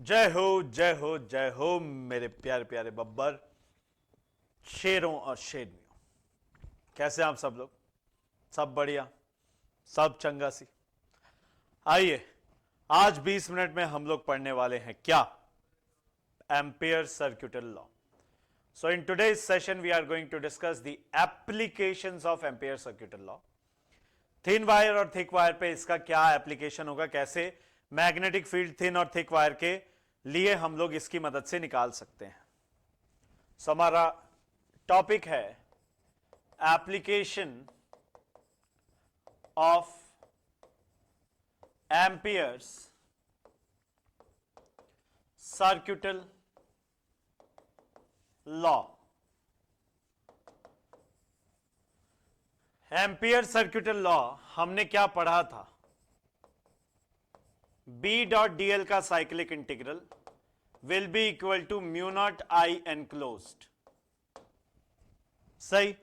जय हो जय हो जय हो मेरे प्यारे प्यारे बब्बर, शेरों और शेरनियों। कैसे हैं आप सब लोग? सब बढ़िया, सब चंगा सी। आइए, आज 20 मिनट में हम लोग पढ़ने वाले हैं क्या? Ampere circuital law. So in today's session we are going to discuss the applications of ampere circuital law. Thin wire और थिक वायर पे इसका क्या एप्लीकेशन होगा, कैसे मैग्नेटिक फील्ड थिन और थिक वायर के लिए हम लोग इसकी मदद से निकाल सकते हैं। सो हमारा टॉपिक है application of Ampere's circuital law. Ampere circuital law हमने क्या पढ़ा था? बी डॉट डीएल का cyclic integral will be equal to mu naught I enclosed. सही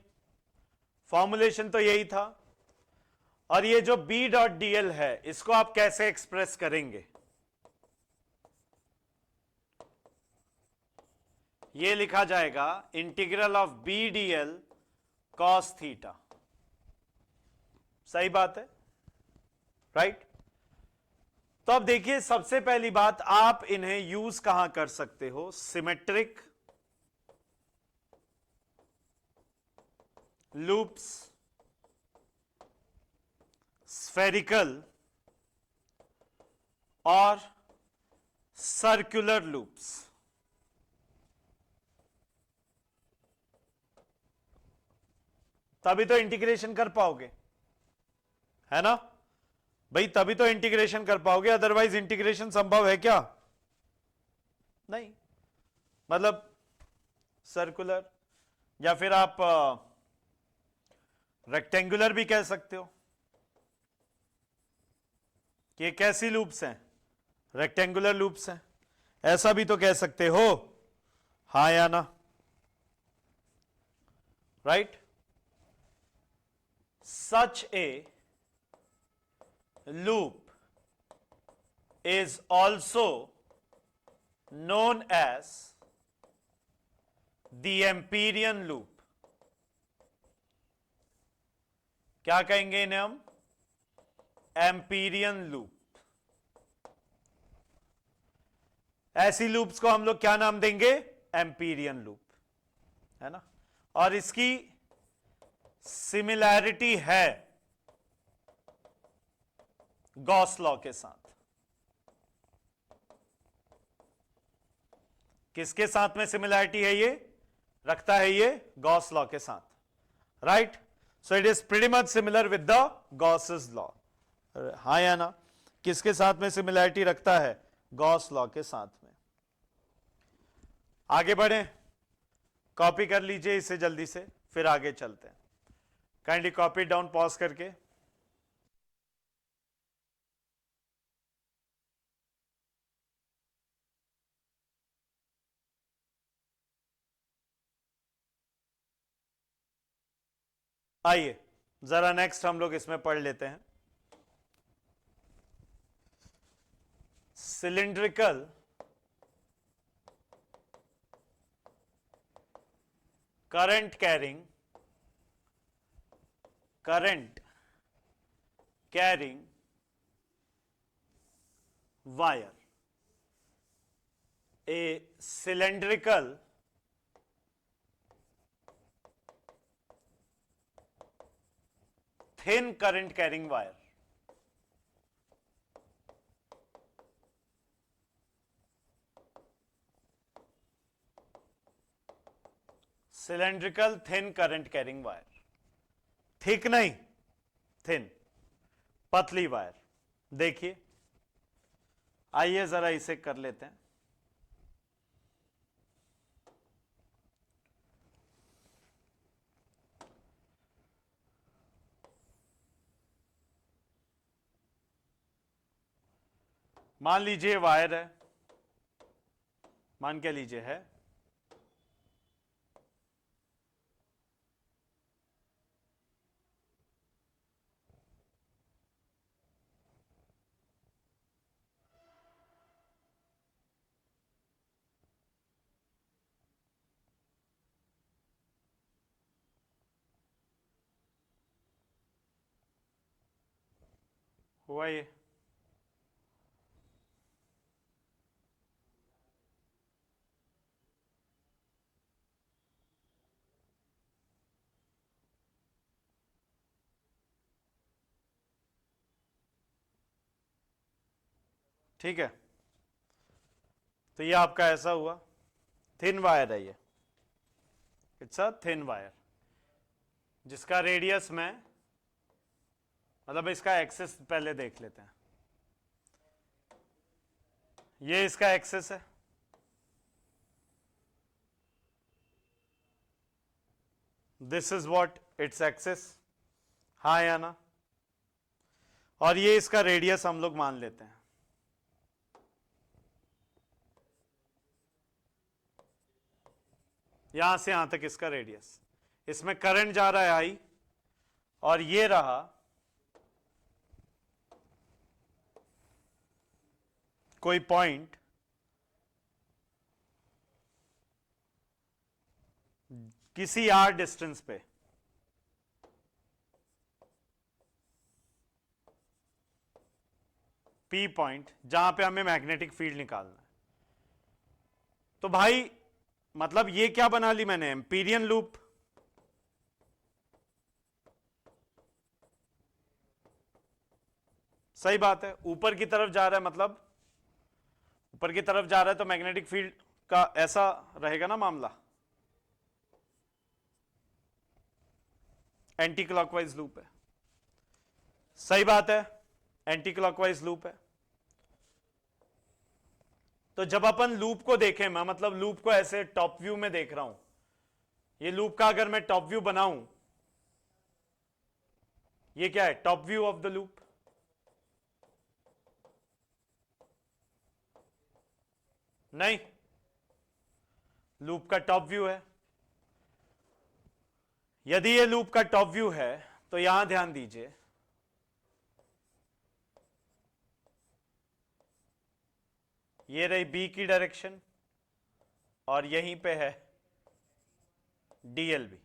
फॉर्मुलेशन तो यही था। और ये जो बी डॉट डीएल है इसको आप कैसे एक्सप्रेस करेंगे? ये लिखा जाएगा integral of B DL cos theta. सही बात है, राइट? तो अब देखिए, सबसे पहली बात, आप इन्हें यूज कहां कर सकते हो? सिमेट्रिक लूप्स, स्फेरिकल और सर्कुलर लूप्स। तभी तो इंटीग्रेशन कर पाओगे, है ना भाई? तभी तो इंटीग्रेशन कर पाओगे, अदरवाइज इंटीग्रेशन संभव है क्या? नहीं। मतलब सर्कुलर या फिर आप रेक्टेंगुलर भी कह सकते हो कि ये कैसी लूप्स हैं? रेक्टेंगुलर लूप्स हैं। ऐसा भी तो कह सकते हो, हाँ या ना? Right? Such A loop is also known as the Amperian loop. क्या कहेंगे इन्हें हम? Amperian loop. ऐसी लूप्स को हम लोग क्या नाम देंगे? एम्पीरियन लूप, है ना? और इसकी सिमिलैरिटी है गॉस लॉ के साथ। किसके साथ में सिमिलैरिटी है? ये रखता है ये गॉस लॉ के साथ, right? So it is pretty much similar with the Gauss's law. हाँ या ना? किसके साथ में सिमिलैरिटी रखता है? गॉस लॉ के साथ में। आगे बढ़े, कॉपी कर लीजिए इसे जल्दी से, फिर आगे चलते हैं। काइंडली कॉपी डाउन पॉज करके। आइए जरा नेक्स्ट हम लोग इसमें पढ़ लेते हैं। Cylindrical current carrying wire, a cylindrical thin current carrying wire, cylindrical thin current carrying wire, thick नहीं, थिन, पतली वायर। देखिए, आइए जरा इसे कर लेते हैं। मान लीजिए वायर है, मान के लीजिए है, हुआ ये? ठीक है, तो ये आपका ऐसा हुआ, थिन वायर है ये, इट्स अ थिन वायर जिसका रेडियस में, मतलब इसका एक्सेस पहले देख लेते हैं। ये इसका एक्सेस है, this is what its axis, हाँ या ना? और ये इसका रेडियस हम लोग मान लेते हैं। यहां से यहां तक इसका रेडियस, इसमें करंट जा रहा है आई, और ये रहा कोई पॉइंट किसी आर डिस्टेंस पे, पी पॉइंट, जहां पे हमें मैग्नेटिक फील्ड निकालना है। तो भाई मतलब ये क्या बना ली मैंने, एम्पीरियन लूप। सही बात है, ऊपर की तरफ जा रहा है, मतलब ऊपर की तरफ जा रहा है तो मैग्नेटिक फील्ड का ऐसा रहेगा ना मामला, एंटी क्लॉकवाइज लूप है। सही बात है, एंटी क्लॉकवाइज लूप है। तो जब अपन लूप को देखें, मैं मतलब लूप को ऐसे टॉप व्यू में देख रहा हूं, ये लूप का अगर मैं टॉप व्यू बनाऊं, ये क्या है, top view of the loop. नहीं, लूप का टॉप व्यू है। यदि ये लूप का टॉप व्यू है तो यहां ध्यान दीजिए, ये रही बी की डायरेक्शन और यहीं पे है डीएल भी,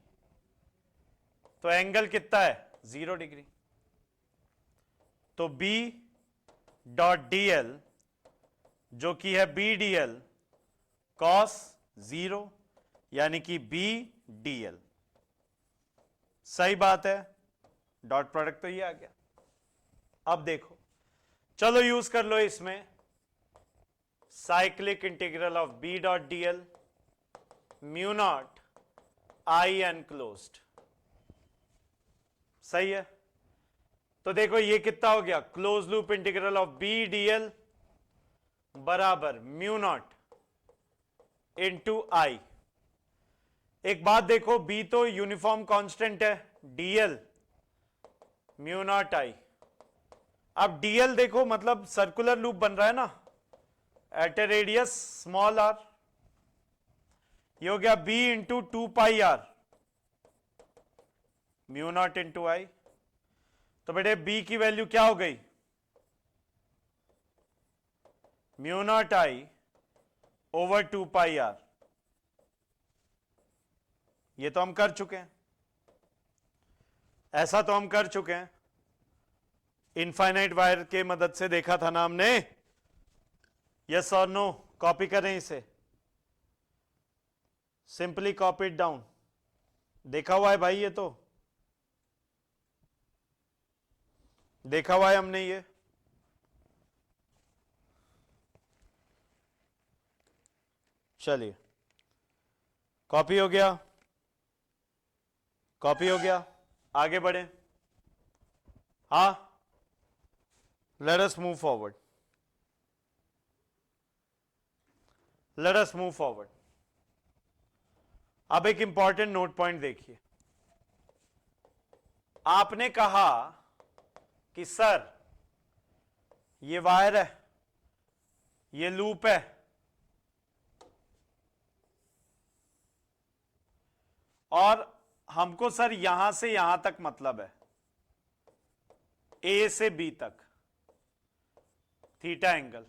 तो एंगल कितना है, 0 डिग्री। तो बी डॉट डीएल जो कि है बी डीएल कॉस 0, यानी कि बी डीएल। सही बात है, डॉट प्रोडक्ट तो ये आ गया। अब देखो, चलो यूज कर लो इसमें cyclic integral of B dot DL mu naught I enclosed. सही है, तो देखो ये कितना हो गया, close loop integral of B DL बराबर म्यू नॉट इंटू आई। एक बात देखो, बी तो यूनिफॉर्म कांस्टेंट है, डीएल म्यू नॉट आई। अब डीएल देखो, मतलब सर्कुलर लूप बन रहा है ना, at a radius small R, ये हो गया B into 2 pi R mu naught into I. तो बेटे बी की वैल्यू क्या हो गई, mu naught I over 2 pi R. ये तो हम कर चुके हैं, ऐसा तो हम कर चुके हैं, इनफाइनाइट वायर के मदद से देखा था ना हमने। यस और नो, कॉपी करें इसे, सिंपली कॉपी इट डाउन। देखा हुआ है भाई, ये तो देखा हुआ है हमने ये। चलिए, कॉपी हो गया, कॉपी हो गया, आगे बढ़े। हाँ, let us move forward, let us move forward. अब एक इंपॉर्टेंट नोट पॉइंट देखिए, आपने कहा कि सर ये वायर है, ये लूप है, और हमको सर यहां से यहां तक मतलब है, ए से बी तक theta angle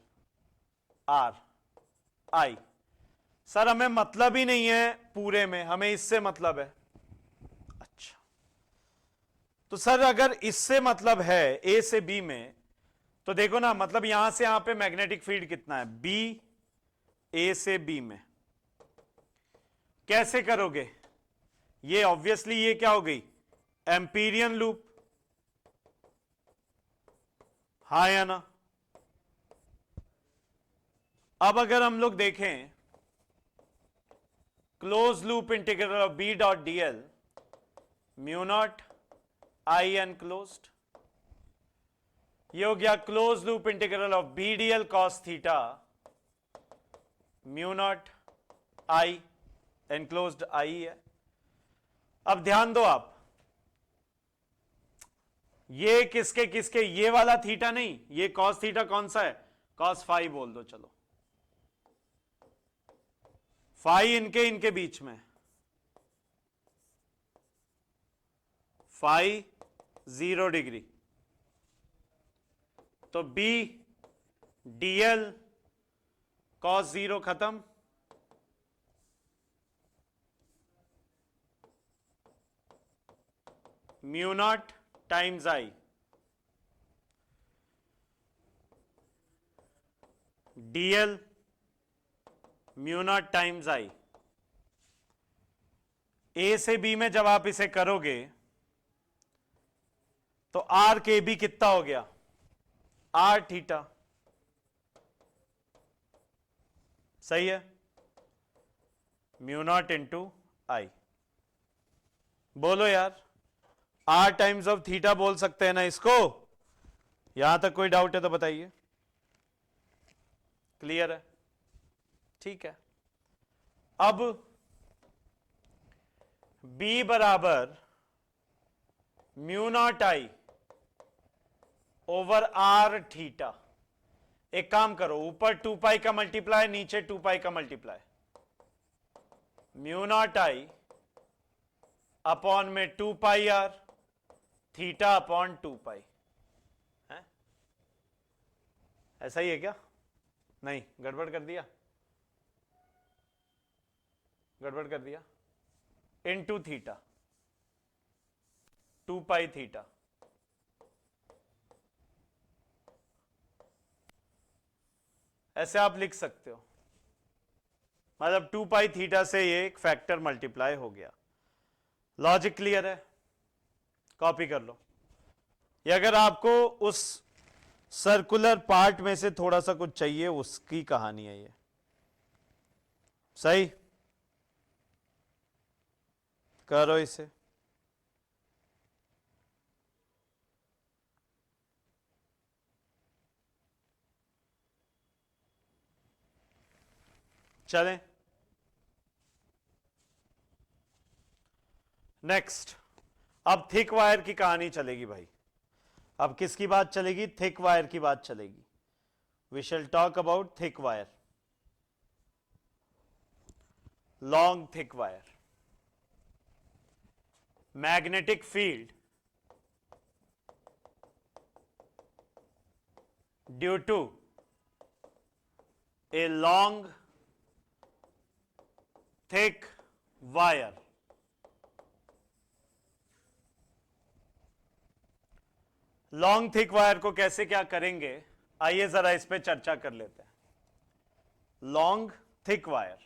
are I. Sir हमें मतलब ही नहीं है पूरे में, हमें इससे मतलब है। अच्छा, तो सर अगर इससे मतलब है ए से बी में, तो देखो ना, मतलब यहां से यहां पे मैग्नेटिक फील्ड कितना है, बी, ए से बी में। कैसे करोगे ये? ऑब्वियसली ये क्या हो गई, एम्पीरियन लूप, हाँ या ना? अब अगर हम लोग देखें close loop integral of B dot DL, mu naught I enclosed, ये हो गया close loop integral of B DL cos theta, mu naught I, enclosed I है। अब ध्यान दो आप, ये किसके किसके, ये वाला थीटा नहीं, ये कॉस थीटा कौन सा है, कॉस फाई बोल दो, चलो फाई इनके इनके बीच में, फाई 0 डिग्री, तो बी डीएल कॉस 0 खत्म, mu naught times I, DL mu naught times I. A से बी में जब आप इसे करोगे तो आर के बी कितना हो गया, आर थीटा, सही है, म्यू नॉट इंटू आई। बोलो यार, आर टाइम्स ऑफ थीटा बोल सकते हैं ना इसको? यहां तक कोई डाउट है तो बताइए, क्लियर है? ठीक है। अब B बराबर mu naught I over r theta. एक काम करो, ऊपर 2 पाई का मल्टीप्लाई, नीचे 2 पाई का multiply, mu naught I upon में 2 पाई आर, थीटा अपॉन 2 पाई है। ऐसा ही है क्या? नहीं, गड़बड़ कर दिया, गड़बड़ कर दिया, इनटू थीटा, 2 पाई थीटा, ऐसे आप लिख सकते हो, मतलब 2 पाई थीटा से ये एक फैक्टर मल्टीप्लाई हो गया। लॉजिक क्लियर है? कॉपी कर लो। ये अगर आपको उस सर्कुलर पार्ट में से थोड़ा सा कुछ चाहिए, उसकी कहानी है ये, सही? करो इसे, चलें नेक्स्ट। अब थिक वायर की कहानी चलेगी भाई। अब किसकी बात चलेगी? थिक वायर की बात चलेगी। We shall talk about thick wire, long thick wire. Magnetic field due to a long thick wire, long thick wire को कैसे क्या करेंगे, आइए जरा इस पे चर्चा कर लेते हैं। Long thick wire,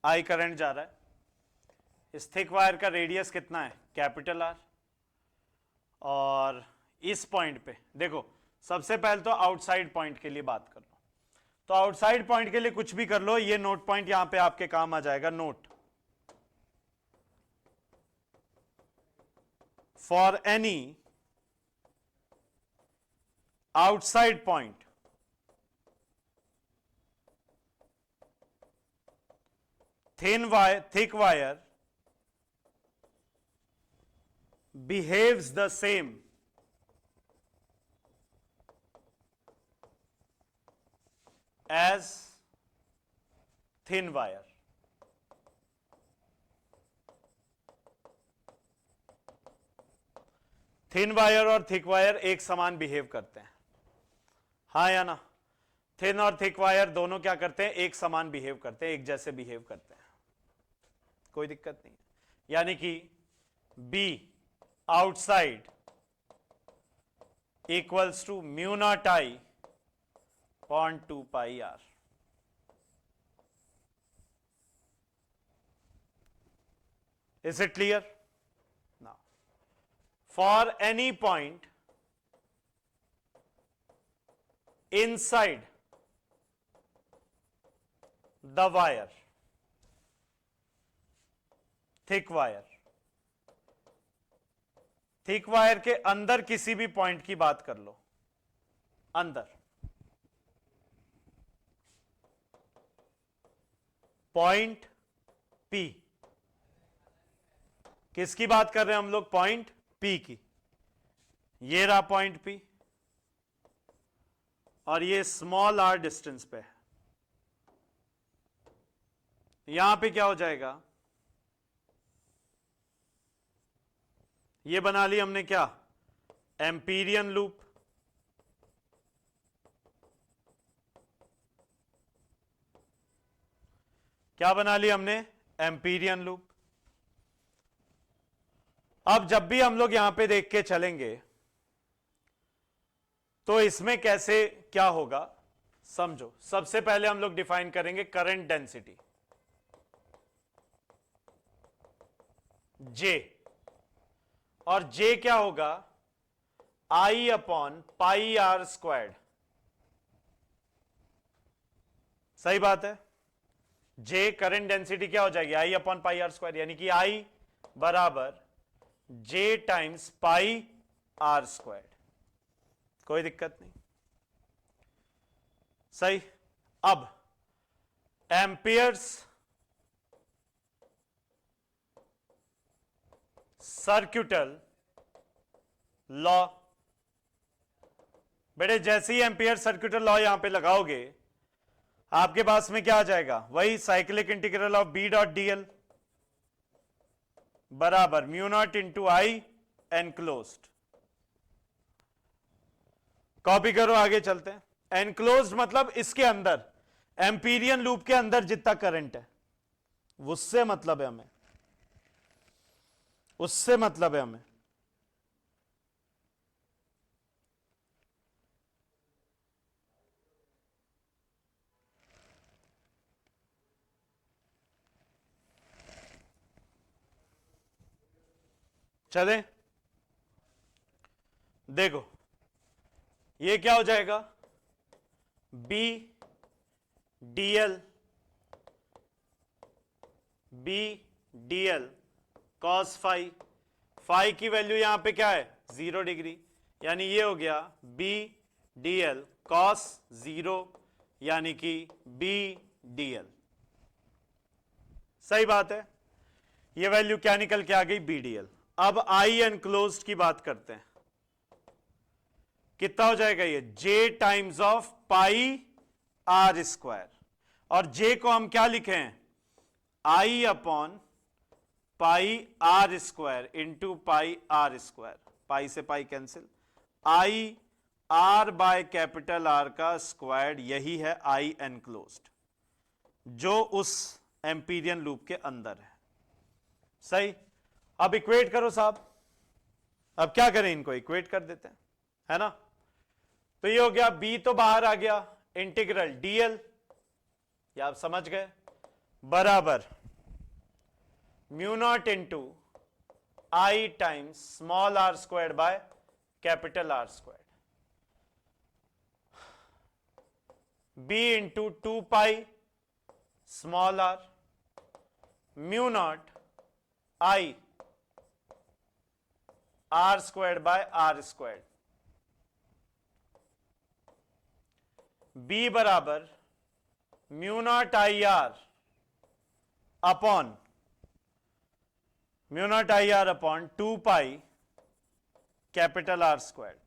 I current जा रहा है, इस थिक वायर का रेडियस कितना है, कैपिटल आर, और इस पॉइंट पे देखो, सबसे पहले तो आउटसाइड पॉइंट के लिए बात कर लो। तो आउटसाइड पॉइंट के लिए कुछ भी कर लो, ये नोट पॉइंट यहां पे आपके काम आ जाएगा, note for any outside point thick wire behaves the same as thin wire. Thin wire और थिक वायर एक समान बिहेव करते हैं, हाँ या ना? थिन और थिक वायर दोनों क्या करते हैं? एक समान बिहेव करते हैं, एक जैसे बिहेव करते हैं, कोई दिक्कत नहीं। यानी कि B outside equals to mu naught I upon 2 pi r. Is it clear? Now, for any point inside the wire, thick wire, thick wire के अंदर किसी भी पॉइंट की बात कर लो, अंदर पॉइंट पी, किसकी बात कर रहे हैं हम लोग? पॉइंट पी की। ये रहा पॉइंट पी और ये स्मॉल आर डिस्टेंस पे है। यहां पे क्या हो जाएगा? ये बना ली हमने क्या? Amperian loop. क्या बना ली हमने? Amperian loop. अब जब भी हम लोग यहां पे देख के चलेंगे तो इसमें कैसे क्या होगा समझो। सबसे पहले हम लोग डिफाइन करेंगे करंट डेंसिटी J, और J क्या होगा? I upon pi r squared. सही बात है। J करंट डेंसिटी क्या हो जाएगी? I upon pi are square, यानी कि I बराबर J times pi r squared. कोई दिक्कत नहीं, सही। अब एम्पियर्स सर्क्यूटल लॉ, बेटे जैसे ही एम्पियर सर्क्यूटल लॉ यहां पे लगाओगे आपके पास में क्या आ जाएगा? वही cyclic integral of B dot DL बराबर mu naught into I enclosed. Copy करो, आगे चलते हैं। एनक्लोज्ड मतलब इसके अंदर, एम्पीरियन लूप के अंदर जितना करंट है उससे मतलब है हमें, उससे मतलब है हमें। चले देखो, ये क्या हो जाएगा? B DL, B DL cos phi, phi की वैल्यू यहां पे क्या है? 0 डिग्री, यानी ये हो गया बी डीएल कॉस 0, यानी कि बी डीएल। सही बात है। ये वैल्यू क्या निकल के आ गई? B DL. अब आई एनक्लोज्ड की बात करते हैं, कितना हो जाएगा ये? J times of pi are square, और जे को हम क्या लिखे हैं? I upon pi are square into pi are square, pi से pi cancel, I R by capital R का स्क्वायर, यही है आई एनक्लोज्ड जो उस एम्पीरियन लूप के अंदर है। सही। अब इक्वेट करो साहब, अब क्या करें? इनको इक्वेट कर देते हैं, है ना? तो ये हो गया, बी तो बाहर आ गया, इंटीग्रल डीएल, या आप समझ गए, बराबर mu naught into I times small R squared by capital R squared, B into 2 pi small R mu naught I R squared by R squared, B बराबर mu naught I R upon mu naught I R upon 2 pi capital R squared.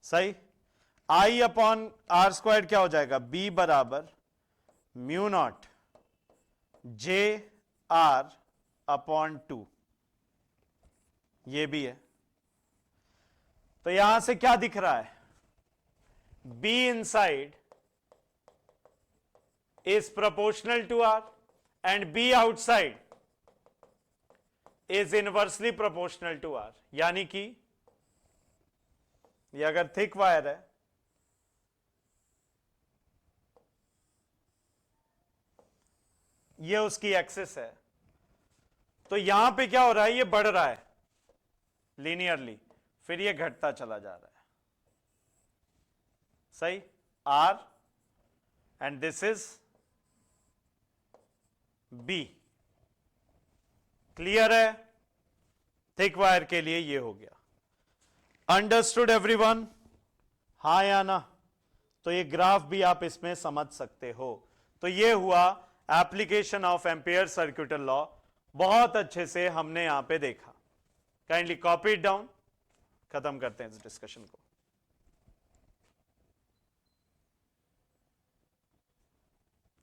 सही। I upon are squared क्या हो जाएगा? B बराबर mu not J are upon 2, ये भी है, तो यहां से क्या दिख रहा है, B inside is proportional to R and B outside is inversely proportional to R. यानी कि ये अगर थिक वायर है, ये उसकी एक्सिस है, तो यहां पे क्या हो रहा है, ये बढ़ रहा है लीनियरली, फिर ये घटता चला जा रहा है, सही, R and this is B. Clear है, थिक वायर के लिए ये हो गया। अंडरस्टूड एवरीवन, हाँ या ना? तो ये ग्राफ भी आप इसमें समझ सकते हो। तो ये हुआ application of ampere circuital law, बहुत अच्छे से हमने यहां पे देखा। काइंडली कॉपी इट डाउन, खत्म करते हैं इस डिस्कशन को।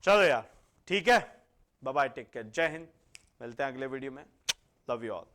चलो यार, ठीक है, बाय बाय, टेक केयर, जय हिंद, मिलते हैं अगले वीडियो में, लव यू ऑल।